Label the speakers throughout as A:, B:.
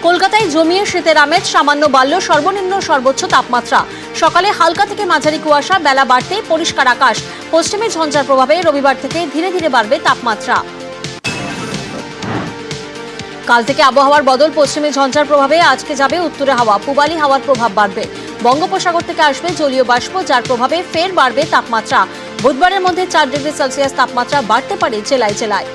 A: কলকাতায় জমিয়ে শীতের আমেজ, সামান্য বাড়ল সর্বনিম্ন সর্বোচ্চ তাপমাত্রা। সকালে হালকা থেকে মাঝারি কুয়াশা, বেলা বাড়তেই পরিষ্কার আকাশ। পশ্চিমী ঝঞ্ঝার প্রভাবে রবিবার থেকে ধীরে ধীরে বাড়বে তাপমাত্রা। কাল থেকে আবহাওয়ার বদল, পশ্চিমী ঝঞ্ঝার প্রভাবে আজকে যাবে উত্তরে হাওয়া, পূবালি হাওয়ার প্রভাব বাড়বে। বঙ্গোপসাগর থেকে আসবে জলীয় বাষ্প, যার প্রভাবে ফের বাড়বে তাপমাত্রা। বুধবারের মধ্যে 4 ডিগ্রি সেলসিয়াস তাপমাত্রা বাড়তে পারে জেলায় জেলায়।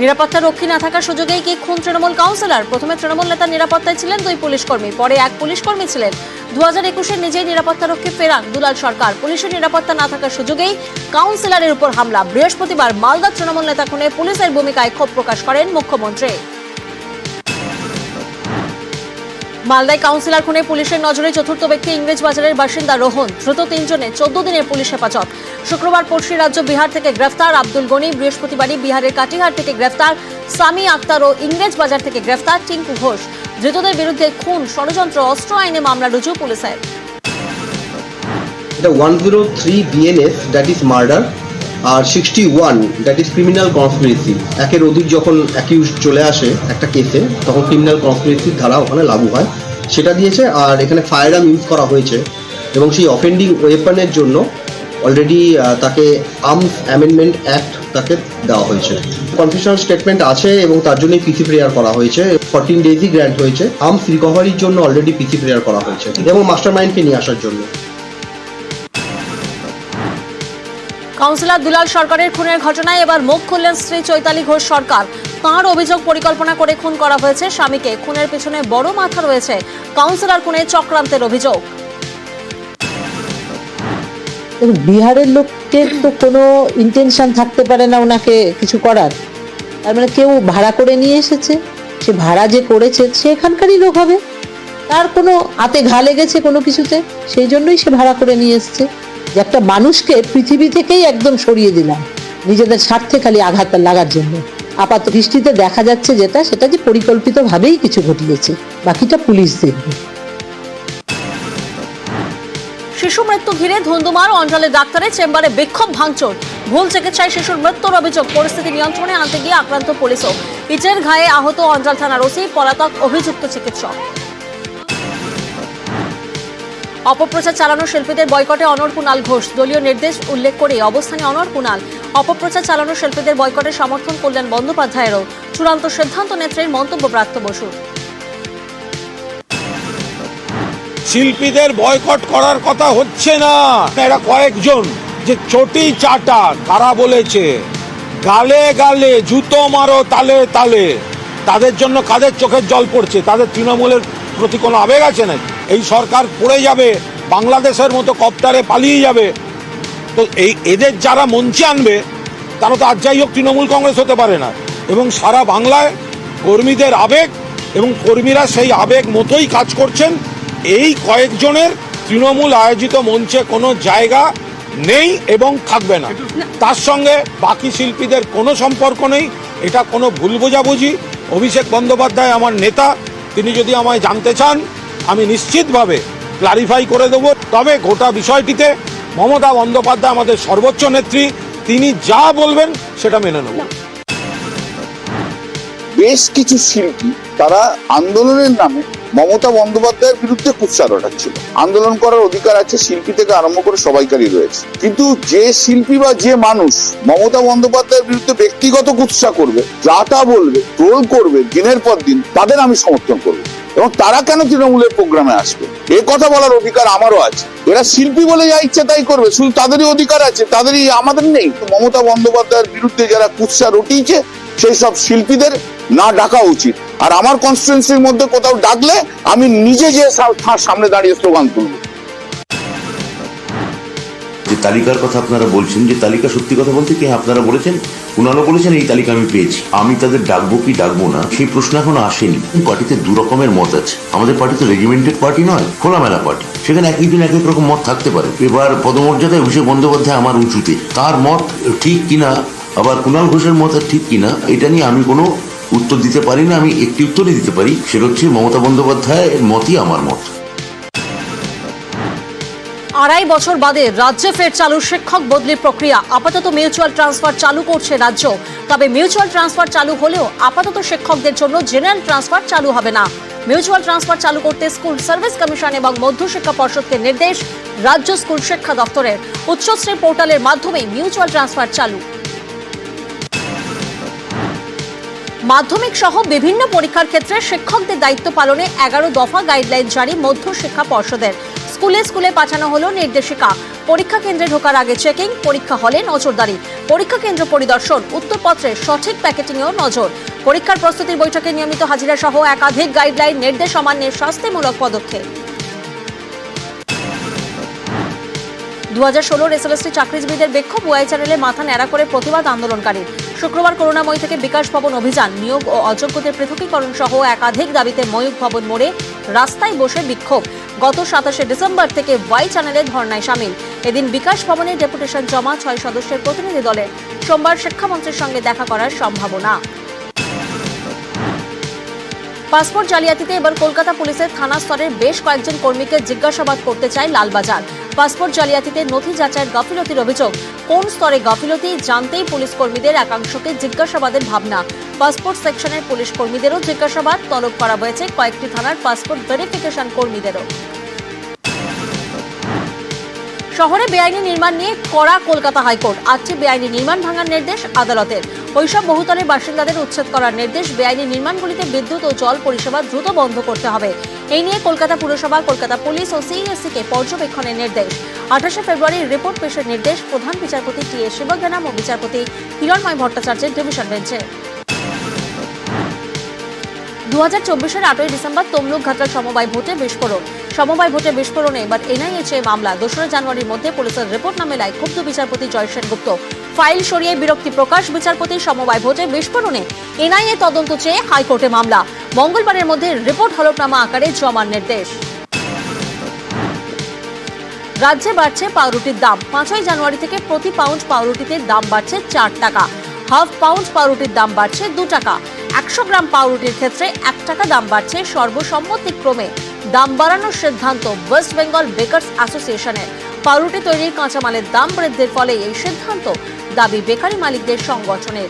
A: নিরাপত্তা রক্ষী না থাকার সুযোগেই কি খুন তৃণমূল কাউন্সিলর? প্রথমে তৃণমূল নেতার নিরাপত্তায় ছিলেন 2 পুলিশকর্মী, পরে 1 পুলিশকর্মী ছিলেন। 2021-এ নিজেই নিরাপত্তা রক্ষী ফেরান দুলাল সরকার। পুলিশের নিরাপত্তা না থাকার সুযোগেই কাউন্সিলরের উপর হামলা। বৃহস্পতিবার মালদা তৃণমূল নেতা খুনে পুলিশের ভূমিকায় ক্ষোভ প্রকাশ করেন মুখ্যমন্ত্রী। মালদায় কাউন্সিলর খুনে পুলিশের নজরে চতুর্থ ব্যক্তি ইংরেজ বাজারের বাসিন্দা রোহন। দ্রুত 3 জনে 14 দিনের পুলিশ হেফাজত। শুক্রবার পড়শি রাজ্য বিহার থেকে গ্রেফতার আব্দুল গনি। বৃহস্পতিবারই বিহারের কাটিহার থেকে গ্রেফতার সামি আক্তার ও ইংরেজ বাজার থেকে গ্রেফতার টিঙ্কু ঘোষ। ধৃতদের বিরুদ্ধে খুন, ষড়যন্ত্র, অস্ত্র আইনে মামলা রুজু পুলিশের।
B: The 103 BNS, that is murder, আর 61 দ্যাট ইজ ক্রিমিনাল কনস্পিরেসি। একের অধিক যখন অ্যাকিউজ চলে আসে একটা কেসে, তখন ক্রিমিনাল কনস্পিরেসির ধারা ওখানে লাগু হয়, সেটা দিয়েছে। আর এখানে ফায়ার আর্ম ইউজ করা হয়েছে এবং সেই অফেন্ডিং ওয়েপনের জন্য অলরেডি তাকে আর্মস অ্যামেন্ডমেন্ট অ্যাক্ট তাকে দেওয়া হয়েছে। কনফেশনাল স্টেটমেন্ট আছে এবং তার জন্যই পিসি প্রেয়ার করা হয়েছে। 14 ডেজই গ্র্যান্ট হয়েছে। আর্মস রিকভারির জন্য অলরেডি পিসি প্রেয়ার করা হয়েছে এবং মাস্টার মাইন্ডকে নিয়ে আসার জন্য।
A: কাউন্সিলর দুলাল সরকারের খুনের ঘটনায় এবার মুখ খুললেন স্ত্রী চৈতালি ঘোষ সরকার। তাঁর অভিযোগ, পরিকল্পনা করে খুন করা হয়েছে স্বামীকে। খুনের পেছনে বড় মাথা রয়েছে। কাউন্সিলর খুনে চক্রান্তের অভিযোগ।
C: বিহারের লোকের তো কোনো ইন্টেনশন থাকতে পারে না ওনাকে কিছু করার। তার মানে কেউ ভাড়া করে নিয়ে এসেছে, সে ভাড়া যে করেছে সে এখানকারই লোক হবে, তার কোনো হাতে ঘা লেগেছে কোনো কিছুতে, সেই জন্যই সে ভাড়া করে নিয়ে এসছে। যে একটা মানুষকে পৃথিবী থেকেই একদম সরিয়ে দিলাম নিজেদের স্বার্থে খালি আঘাত লাগার জন্য। আপাত দৃষ্টিতে দেখা যাচ্ছে সেটা যে পরিকল্পিতভাবেই কিছু ঘটিয়েছে, বাকিটা পুলিশ দেখবে।
A: শিশু মৃত্যু ঘিরে ধুন্ধুমার, অঞ্চলের ডাক্তারের চেম্বারে বিক্ষোভ, ভাঙচুর। ভুল চিকিৎসায় শিশুর মৃত্যুর অভিযোগ। পরিস্থিতি নিয়ন্ত্রণে আনতে গিয়ে আক্রান্ত পুলিশও। ইটের ঘায়ে আহত অঞ্চল থানার ওসি, পলাতক অভিযুক্ত চিকিৎসক। অপপ্রচার চালানো শিল্পীদের বয়কটে অনড় কুণাল ঘোষ। দলীয় নির্দেশ উল্লেখ করে অবস্থানে অনড় কুণাল। অপপ্রচার চালানো শিল্পীদের বয়কটে সমর্থন করলেন বন্দ্যোপাধ্যায়েরও। চূড়ান্ত সিদ্ধান্ত নেত্রীর মন্তব্য ব্রাত্য বসুর।
D: শিল্পীদের বয়কট করার কথা হচ্ছে না। এরা কয়েকজন যে চটি চাটা, তারা বলেছে গালে গালে জুতো মারো তালে তালে। তাদের জন্য কাদের চোখের জল পড়ছে? তাদের তৃণমূলের প্রতি কোনো আবেগ আছে নাকি? এই সরকার পড়ে যাবে, বাংলাদেশের মতো কপ্টারে পালিয়ে যাবে। তো এদের যারা মঞ্চে আনবে তারা তো আর যাই হোক তৃণমূল কংগ্রেস হতে পারে না। এবং সারা বাংলায় কর্মীদের আবেগ এবং কর্মীরা সেই আবেগ মতোই কাজ করছেন। এই কয়েকজনের তৃণমূল আয়োজিত মঞ্চে কোনো জায়গা নেই এবং থাকবে না। তার সঙ্গে বাকি শিল্পীদের কোনো সম্পর্ক নেই। এটা কোনো ভুল বোঝাবুঝি। অভিষেক বন্দ্যোপাধ্যায় আমার নেতা, তিনি যদি আমায় জানতে চান আমি নিশ্চিতভাবে ক্লারিফাই করে দেব। তবে গোটা বিষয়টিতে মমতা বন্দ্যোপাধ্যায় আমাদের সর্বোচ্চ নেত্রী, তিনি যা বলবেন সেটা মেনে নেব।
E: বেশ কিছু শিল্পী তারা আন্দোলনের নামে মমতা বন্দ্যোপাধ্যায়ের বিরুদ্ধে কুৎসা রটাচ্ছিল। আন্দোলন করার অধিকার আছে শিল্পী থেকে আরম্ভ করে সবাইকারই রয়েছে, কিন্তু যে শিল্পী বা যে মানুষ মমতা বন্দ্যোপাধ্যায়ের বিরুদ্ধে ব্যক্তিগত কুৎসা করবে, যা তা বলবে, ট্রোল করবে দিনের পর দিন, তাদের আমি সমর্থন করবো। এবং তারা কেন তৃণমূলের প্রোগ্রামে আসবে এ কথা বলার অধিকার আমারও আছে। এরা শিল্পী বলে যা ইচ্ছে তাই করবে, শুধু তাদেরই অধিকার আছে, তাদেরই, আমাদের নেই। মমতা বন্দ্যোপাধ্যায়ের বিরুদ্ধে যারা কুৎসা রটিয়েছে সেই সব শিল্পীদের না ডাকা উচিত। আর আমার কনস্টিটুয়েন্সির মধ্যে কোথাও ডাকলে আমি নিজে যে তার সামনে দাঁড়িয়ে স্লোগান তুলব।
F: যে তালিকার কথা আপনারা বলছেন, যে তালিকা সত্যি কথা বলতে কি আপনারা বলেছেন, উনারা বলেছেন এই তালিকা আমি পেয়েছি, আমি তাদের ডাকবো কি ডাকবো না সেই প্রশ্ন এখনো আসেনি। পার্টিতে 2 রকমের মত আছে। আমাদের পার্টি তো রেজিমেন্টেড পার্টি নয়, খোলামেলা পার্টি। সেখানে একই দিন এক এক রকম মত থাকতে পারে। এবার পদমর্যাদায় অভিষেক বন্দ্যোপাধ্যায় আমার উঁচুতে, তার মত ঠিক কিনা, আবার কুণাল ঘোষের মত ঠিক কিনা, এটা নিয়ে আমি কোনো উত্তর দিতে পারি না। আমি একটি উত্তরই দিতে পারি, সেটা হচ্ছে মমতা বন্দ্যোপাধ্যায়ের মতই আমার মত।
A: আড়াই বছর বাদে রাজ্যে ফের চালু শিক্ষক বদলি প্রক্রিয়া। আপাতত মিউচুয়াল ট্রান্সফার চালু করছে রাজ্য। তবে মিউচুয়াল ট্রান্সফার চালু হলেও আপাতত শিক্ষকদের জন্য জেনারেল ট্রান্সফার চালু হবে না। মিউচুয়াল ট্রান্সফার চালু করতে স্কুল সার্ভিস কমিশন এবং মধ্যশিক্ষা পর্ষদকে নির্দেশ রাজ্য স্কুল শিক্ষা দপ্তরের। উচ্চশ্রী পোর্টালের মাধ্যমে মিউচুয়াল ট্রান্সফার চালু। মাধ্যমিক সহ বিভিন্ন পরীক্ষার ক্ষেত্রে শিক্ষকদের দায়িত্ব পালনে 11 দফা গাইডলাইন জারি মধ্যশিক্ষা পর্ষদের। স্কুলে স্কুলে পাঠানো হলো নির্দেশিকা। পরীক্ষা কেন্দ্রে ঢোকার আগে চেকিং, পরীক্ষা হলে নজরদারি, পরীক্ষা কেন্দ্র পরিদর্শন, উত্তরপত্রের সঠিক প্যাকেটিংয়েও নজর। পরীক্ষার প্রস্তুতির বৈঠকে নিয়মিত হাজিরা সহ একাধিক গাইডলাইন, নির্দেশ অমান্যের শাস্তিমূলক পদক্ষেপ। 2016 এসএলএসটি চাকরিজীবীদের বিক্ষোভ, ওয়াই চ্যানেলে মাথা ন্যাড়া করে প্রতিবাদ আন্দোলনকারী। শুক্রবার করুণাময়ী থেকে বিকাশ ভবন অভিযান, নিয়োগ ও অযোগ্যদের পৃথকীকরণ সহ একাধিক দাবিতে ময়ূখ ভবন মোড়ে রাস্তায় বসে বিক্ষোভ। গত 27 ডিসেম্বর থেকে ওয়াই চ্যানেলে ধর্নায় সামিল। এদিন বিকাশ ভবনে ডেপুটেশন জমা 6 সদস্যের প্রতিনিধি দলের। সোমবার শিক্ষামন্ত্রীর সঙ্গে দেখা করার সম্ভাবনা। পাসপোর্ট জালিয়াতিতে এবার কলকাতা পুলিশের থানা স্তরের বেশ কয়েকজন কর্মীকে জিজ্ঞাসাবাদ করতে চায় লালবাজার। পাসপোর্ট জালিয়াতিতে নথি যাচাইয়ের গাফিলতির অভিযোগ। কোন স্তরে গাফিলতি জানতেই পুলিশ কর্মীদের একাংশকে জিজ্ঞাসাবাদের ভাবনা। পাসপোর্ট সেকশনের পুলিশ কর্মীদেরও জিজ্ঞাসাবাদ তলব করা হয়েছে কয়েকটি থানার পাসপোর্ট ভেরিফিকেশন কর্মীদেরও। শহরে বেআইনি নির্মাণ নিয়ে কড়া কলকাতা হাইকোর্ট। 8টি বেআইনি নির্মাণ ভাঙার নির্দেশ আদালতের। ওইসব বহুতলের বাসিন্দাদের উচ্ছেদ করার নির্দেশ। বেআইনি নির্মাণগুলিতে বিদ্যুৎ ও জল পরিষেবা দ্রুত বন্ধ করতে হবে। এই নিয়ে কলকাতা পুরসভা, কলকাতা পুলিশ ও সিইএসসি-কে পর্যবেক্ষণের নির্দেশ। 28 ফেব্রুয়ারি রিপোর্ট পেশের নির্দেশ প্রধান বিচারপতি টি এস শিবজ্ঞানাম ও বিচারপতি হিরণময় ভট্টাচার্যের ডিভিশন বেঞ্চে। 2024-এর 8ই ডিসেম্বর তমলুক ঘাটাল সমবায় ভোটে বিস্ফোরণ। সমবায় ভোটে বিস্ফোরণে এবার এনআইএ চেয়ে মামলা। 2রা জানুয়ারির মধ্যে পুলিশের রিপোর্ট না মেলায় ক্ষুব্ধ বিচারপতি জয় সেনগুপ্ত। ফাইল সরিয়ে বিরক্তি প্রকাশ বিচারপতির। সমবায় ভোটে বিস্ফোরণে এনআইএ তদন্ত চেয়ে হাইকোর্টে মামলা। মঙ্গলবারের মধ্যে রিপোর্ট হলফনামা আকারে জমার নির্দেশ। রাজ্যে বাড়ছে পাউরুটির দাম। 5ই জানুয়ারি থেকে প্রতি পাউন্ড পাউরুটিতে দাম বাড়ছে 4 টাকা। হাফ পাউন্ড পাউরুটির দাম বাড়ছে 2 টাকা। 100 গ্রাম পাউরুটির ক্ষেত্রে 1 টাকা দাম বাড়ছে। সর্বসম্মতিক্রমে দাম বাড়ানোর সিদ্ধান্ত ওয়েস্ট বেঙ্গল বেকার্স অ্যাসোসিয়েশনের। পাউরুটি তৈরির কাঁচামালের দাম বৃদ্ধির ফলে এই সিদ্ধান্ত, দাবি বেকারি মালিকদের সংগঠনের।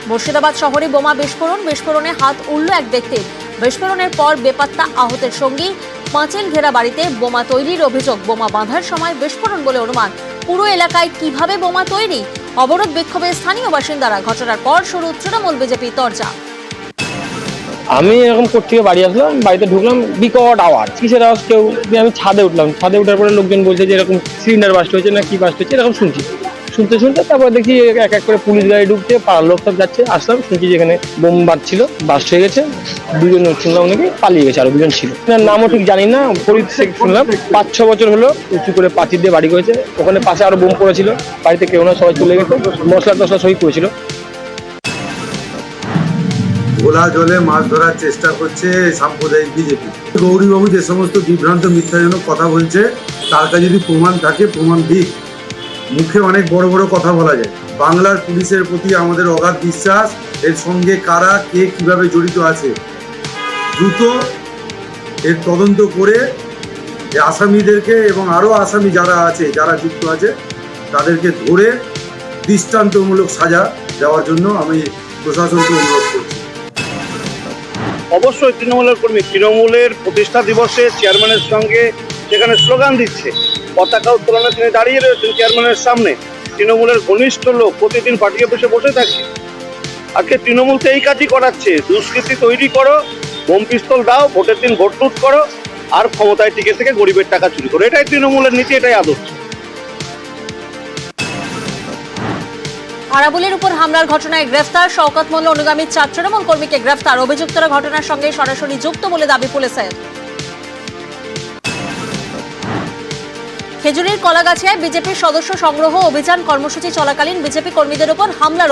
A: মুর্শিদাবাদ শহরে বোমা বিস্ফোরণ। বিস্ফোরণে হাত উড়ল এক ব্যক্তির। বিস্ফোরণের পর বেপাত্তা আহতের সঙ্গী। পাঁচিল ঘেরা বাড়িতে বোমা তৈরির অভিযোগ। বোমা বাঁধার সময় বিস্ফোরণ বলে অনুমান। পুরো এলাকায় কিভাবে বোমা তৈরি? অবরোধ বিক্ষোভে স্থানীয় বাসিন্দারা। ঘটনার পর শুরু তৃণমূল বিজেপি তরজা।
G: আমি এরকম কোর্ট থেকে বাড়ি আসলাম, বাড়িতে ঢুকলাম, বিকট আওয়াজ, কিসের আওয়াজ কেউ, আমি ছাদে উঠলাম। ছাদে উঠার পরে লোকজন বলছে যে এরকম সিলিন্ডার বাস্ট হয়েছে না কি বাস্ট হয়েছে, এরকম শুনছি। শুনতে তারপর দেখি এক এক করে পুলিশ গাড়ি ঢুকছে, পাড়ার লোক সব যাচ্ছে। আসলাম, শুনছি যে এখানে বোম বাজছিল, বাস্ট হয়ে গেছে। 2জন শুনলাম নাকি পালিয়ে গেছে, আরো 2জন ছিল। নামও ঠিক জানি না, শুনলাম 5-6 বছর হলো উঁচু করে পাঁচিল দিয়ে বাড়ি করেছে। ওখানে পাশে আরো বোম পড়েছিল, বাড়িতে কেউ না, সবাই চলে গেছে। মশলা টসলা সবই করেছিল।
H: ঘোলা জলে মাছ ধরার চেষ্টা করছে সাম্প্রদায়িক বিজেপি। গৌরীবাবু যে সমস্ত বিভ্রান্ত মিথ্যাজনক কথা বলছে, তার কাছে যদি প্রমাণ থাকে প্রমাণ দিক। মুখে অনেক বড় বড় কথা বলা যায়। বাংলার পুলিশের প্রতি আমাদের অগাধ বিশ্বাস। এর সঙ্গে কারা কে কিভাবে জড়িত আছে দ্রুত এর তদন্ত করে আসামিদেরকে এবং আরও আসামি যারা আছে, যারা যুক্ত আছে, তাদেরকে ধরে দৃষ্টান্তমূলক সাজা দেওয়ার জন্য আমি প্রশাসনকে অনুরোধ করছি।
I: অবশ্যই তৃণমূলের কর্মী, তৃণমূলের প্রতিষ্ঠা দিবসে চেয়ারম্যানের সঙ্গে সেখানে স্লোগান দিচ্ছে, পতাকা উত্তোলনে তিনি দাঁড়িয়ে রয়েছেন চেয়ারম্যানের সামনে। তৃণমূলের ঘনিষ্ঠ লোক প্রতিদিন পার্টি অফিসে বসে থাকে। আজকে তৃণমূল তো এই কাজই করাচ্ছে, দুষ্কৃতি তৈরি করো, বোম পিস্তল দাও, ভোটের দিন ভোট লুট করো, আর ক্ষমতায় টিকে থেকে গরিবের টাকা চুরি করো। এটাই তৃণমূলের নীতি, এটাই আদর্শ।
A: আরাবুলের উপর হামলার ঘটনায় গ্রেফতার। শওকত মোল্লা অনুগামী 4 তৃণমূল কর্মীকে গ্রেফতার। অভিযুক্তরা ঘটনার সঙ্গে সরাসরি যুক্ত বলে দাবি পুলিশের। খেজুরির কলাগাছিয়ায় বিজেপির সদস্য সংগ্রহ অভিযান কর্মসূচি চলাকালীন বিজেপি কর্মীদের উপর হামলার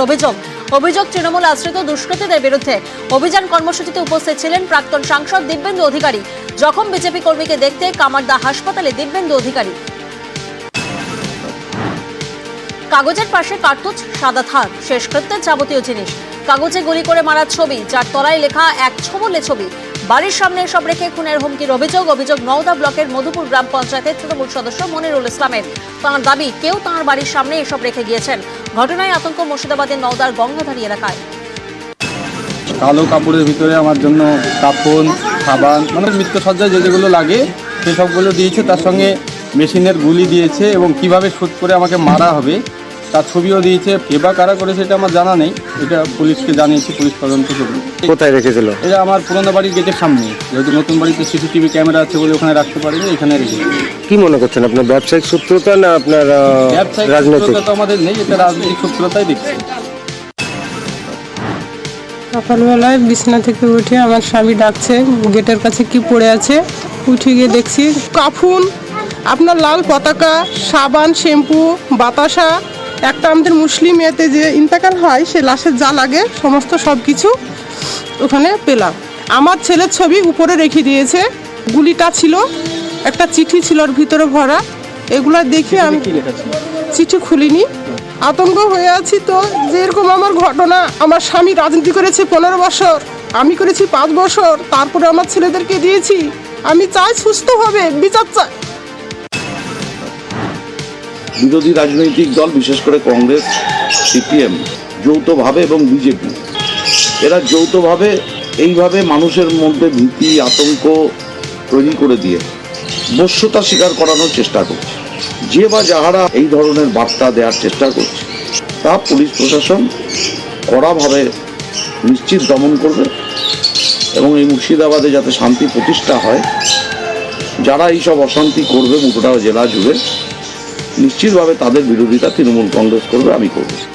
A: অভিযোগ তৃণমূল আশ্রিত দুষ্কৃতীদের বিরুদ্ধে। অভিযান কর্মসূচিতে উপস্থিত ছিলেন প্রাক্তন সাংসদ দিব্যেন্দু অধিকারী। জখম বিজেপি কর্মীকে দেখতে কামারদা হাসপাতালে দিব্যেন্দু অধিকারী। কাগজের পাশে কার্তুজ, সাদা থান, শেষকৃত্যের যাবতীয় জিনিস। কাগজে গুলি করে মারার ছবি, যার তলায় লেখা এক ছোবলে ছবি। বাড়ির সামনে এসব রেখে খুনের হুমকির অভিযোগ নওদা ব্লকের মধুপুর গ্রাম পঞ্চায়েতের তৃণমূল সদস্য মনিরুল ইসলামের। তাঁর দাবি, কেউ তাঁর বাড়ির সামনে এসব রেখে গিয়েছেন। ঘটনায় আতঙ্ক মুর্শিদাবাদের নওদার গঙ্গাধারী এলাকায়।
J: কালো কাপড়ের ভিতরে আমার জন্য কাপড়, সাবান, মানে মৃত্যুসজ্জায় যেগুলো লাগে সেসবগুলো দিয়েছে, তার সঙ্গে মেশিনের গুলি দিয়েছে এবং কিভাবে শুট করে আমাকে মারা হবে তার ছবিও দিয়েছে। কে বা কারা করেছে এটা আমার জানা নেই, এটা পুলিশকে জানিয়েছি, পুলিশ তদন্ত করবে।
K: কোথায় রেখেছিল?
J: এটা আমার পুরোনো বাড়ির গেটের সামনে, যেহেতু নতুন বাড়িতে সিসিটিভি ক্যামেরা আছে বলে ওখানে রাখতে পারিনি, এখানে রেখেছি।
K: কি মনে করছেন, আপনার ব্যবসায়িক সূত্রতা না আপনার
J: ব্যবসায়িক
K: রাজনৈতিক?
J: সূত্রতা তো আমাদের নেই, এটা রাজনৈতিক সূত্রতাই দেখছি।
L: সকালবেলায় বিছানা থেকে উঠে আমার স্বামী ডাকছে, গেটের কাছে কি পড়ে আছে। উঠে গিয়ে দেখছি কাফুন, আপনার লাল পতাকা, সাবান, শ্যাম্পু, বাতাসা, একটা আমাদের মুসলিম এতে যে ইন্তেকাল হয় সে লাশের যা লাগে সমস্ত সব কিছু ওখানে পেলাম। আমার ছেলের ছবি উপরে রেখে দিয়েছে, গুলিটা ছিল, একটা চিঠি ছিল ওর ভিতরে ভরা। এগুলো দেখে আমি চিঠি খুলিনি, আতঙ্ক হয়ে আছি। তো যেরকম আমার ঘটনা, আমার স্বামী রাজনীতি করেছে 15 বছর, আমি করেছি 5 বছর, তারপরে আমার ছেলেদেরকে দিয়েছি। আমি চাই সুস্থভাবে বিচার চাই।
E: বিরোধী রাজনৈতিক দল বিশেষ করে কংগ্রেস, সিপিএম যৌথভাবে এবং বিজেপি এরা যৌথভাবে এইভাবে মানুষের মধ্যে ভীতি আতঙ্ক তৈরি করে দিয়ে বশ্যতা স্বীকার করানোর চেষ্টা করছে। যে বা যাহারা এই ধরনের বার্তা দেওয়ার চেষ্টা করছে তা পুলিশ প্রশাসন কড়াভাবে নিশ্চিত দমন করবে এবং এই মুর্শিদাবাদে যাতে শান্তি প্রতিষ্ঠা হয়, যারা এইসব অশান্তি করবে মুখোটা জেলা জুড়ে, নিশ্চিতভাবে তাদের বিরোধিতা তৃণমূল কংগ্রেস করবে, আমি করব।